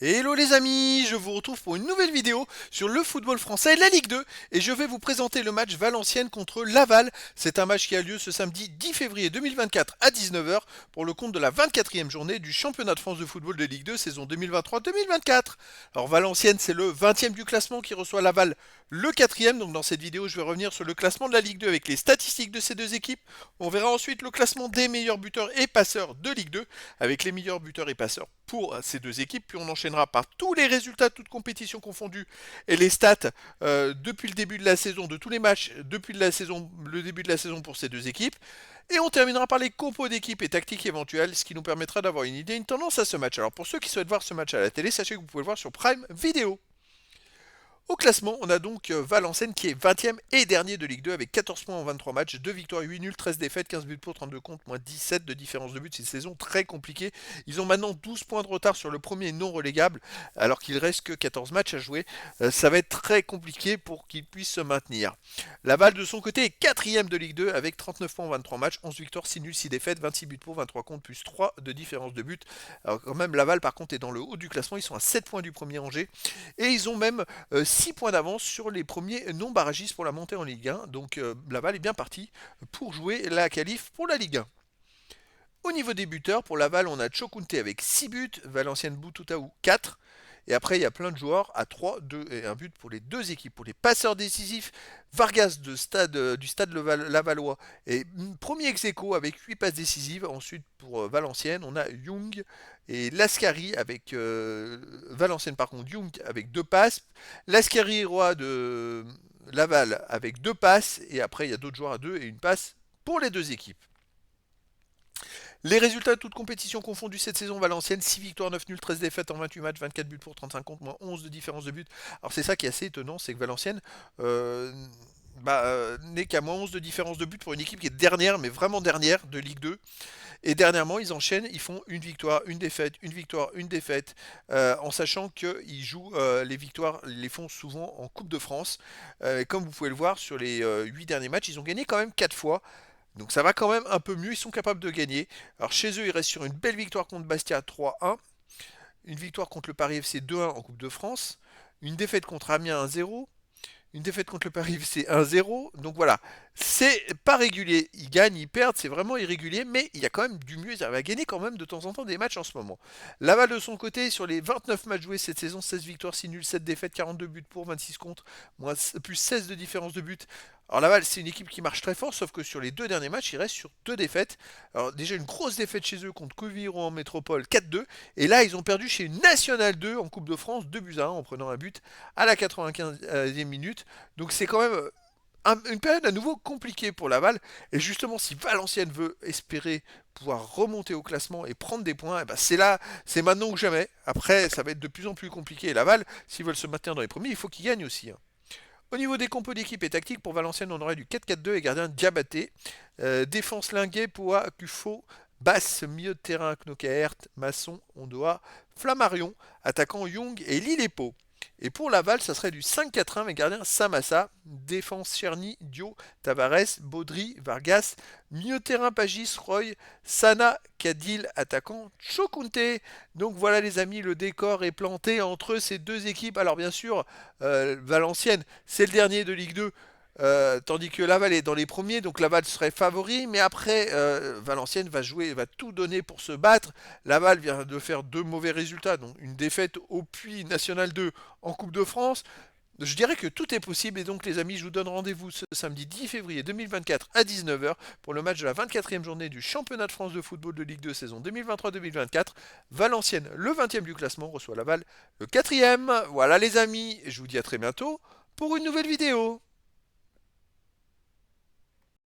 Hello les amis, je vous retrouve pour une nouvelle vidéo sur le football français, la Ligue 2, et je vais vous présenter le match Valenciennes contre Laval. C'est un match qui a lieu ce samedi 10 février 2024 à 19 heures pour le compte de la 24e journée du championnat de France de football de Ligue 2 saison 2023-2024. Alors Valenciennes, c'est le 20e du classement qui reçoit Laval le 4e. Donc dans cette vidéo, je vais revenir sur le classement de la Ligue 2 avec les statistiques de ces deux équipes. On verra ensuite le classement des meilleurs buteurs et passeurs de Ligue 2 avec les meilleurs buteurs et passeurs pour ces deux équipes, puis on enchaînera par tous les résultats, toutes compétitions confondues, et les stats depuis le début de la saison, de tous les matchs, depuis le début de la saison pour ces deux équipes. Et on terminera par les compos d'équipes et tactiques éventuelles, ce qui nous permettra d'avoir une idée, une tendance à ce match. Alors pour ceux qui souhaitent voir ce match à la télé, sachez que vous pouvez le voir sur Prime Video. Au classement, on a donc Valenciennes qui est 20e et dernier de Ligue 2 avec 14 points en 23 matchs, 2 victoires, 8 nuls, 13 défaites, 15 buts pour, 32 contre, moins 17 de différence de but. C'est une saison très compliquée. Ils ont maintenant 12 points de retard sur le premier non relégable alors qu'il reste que 14 matchs à jouer. Ça va être très compliqué pour qu'ils puissent se maintenir. Laval de son côté est 4e de Ligue 2 avec 39 points en 23 matchs, 11 victoires, 6 nuls, 6 défaites, 26 buts pour, 23 contre, plus 3 de différence de but. Alors quand même Laval par contre est dans le haut du classement, ils sont à 7 points du premier Angers et ils ont même 6 points d'avance sur les premiers non-barragistes pour la montée en Ligue 1. Donc Laval est bien parti pour jouer la qualif pour la Ligue 1. Au niveau des buteurs, pour Laval, on a Chokunte avec 6 buts, Valenciennes Boututaou 4. Et après, il y a plein de joueurs à 3, 2 et 1 but pour les deux équipes. Pour les passeurs décisifs, Vargas du stade Lavallois est premier ex-aequo avec 8 passes décisives. Ensuite, pour Valenciennes, on a Young et Lascari avec Valenciennes, par contre, Young avec 2 passes. Lascari, roi de Laval, avec 2 passes. Et après, il y a d'autres joueurs à 2 et une passe pour les deux équipes. Les résultats de toutes compétitions confondues cette saison, Valenciennes, 6 victoires, 9 nuls, 13 défaites en 28 matchs, 24 buts pour, 35 contre, moins 11 de différence de but. Alors c'est ça qui est assez étonnant, c'est que Valenciennes euh, n'est qu'à moins 11 de différence de but pour une équipe qui est dernière, mais vraiment dernière de Ligue 2. Et dernièrement, ils enchaînent, ils font une victoire, une défaite, une victoire, une défaite, en sachant qu'ils jouent les victoires, ils les font souvent en Coupe de France. Comme vous pouvez le voir sur les 8 derniers matchs, ils ont gagné quand même 4 fois. Donc ça va quand même un peu mieux, ils sont capables de gagner. Alors chez eux, ils restent sur une belle victoire contre Bastia 3-1, une victoire contre le Paris FC 2-1 en Coupe de France, une défaite contre Amiens 1-0, une défaite contre le Paris FC 1-0. Donc voilà, c'est pas régulier. Ils gagnent, ils perdent, c'est vraiment irrégulier, mais il y a quand même du mieux. Ils arrivent à gagner quand même de temps en temps des matchs en ce moment. Laval de son côté, sur les 29 matchs joués cette saison, 16 victoires, 6 nuls, 7 défaites, 42 buts pour, 26 contre, plus 16 de différence de but. Alors Laval, c'est une équipe qui marche très fort, sauf que sur les deux derniers matchs, il reste sur deux défaites. Alors déjà une grosse défaite chez eux contre Coviron en métropole 4-2. Et là, ils ont perdu chez National 2 en Coupe de France 2-1 en prenant un but à la 95e minute. Donc c'est quand même une période à nouveau compliquée pour Laval. Et justement, si Valenciennes veut espérer pouvoir remonter au classement et prendre des points, eh ben c'est là, c'est maintenant ou jamais. Après, ça va être de plus en plus compliqué. Et Laval, s'ils veulent se maintenir dans les premiers, il faut qu'ils gagnent aussi, hein. Au niveau des compos d'équipe et tactique, pour Valenciennes, on aurait du 4-4-2 et gardien Diabaté. Défense Linguet, Poa, Cufo, Basse, milieu de terrain, Knockert, Masson, Ondoa, Flammarion, attaquant Young et Lilepo. Et pour Laval, ça serait du 5-4-1 mais gardien Samassa, défense Cherny, Dio, Tavares, Baudry, Vargas, milieu de terrain Pagis, Roy, Sana, Kadil, attaquant Chokunte. Donc voilà les amis, le décor est planté entre ces deux équipes. Alors bien sûr, Valenciennes, c'est le dernier de Ligue 2. Tandis que Laval est dans les premiers, donc Laval serait favori, mais après Valenciennes va jouer, va tout donner pour se battre. Laval vient de faire deux mauvais résultats, donc une défaite au Puy National 2 en Coupe de France. Je dirais que tout est possible et donc les amis, je vous donne rendez-vous ce samedi 10 février 2024 à 19 heures pour le match de la 24e journée du championnat de France de football de Ligue 2 saison 2023-2024. Valenciennes, le 20e du classement, reçoit Laval, le 4e. Voilà les amis, je vous dis à très bientôt pour une nouvelle vidéo.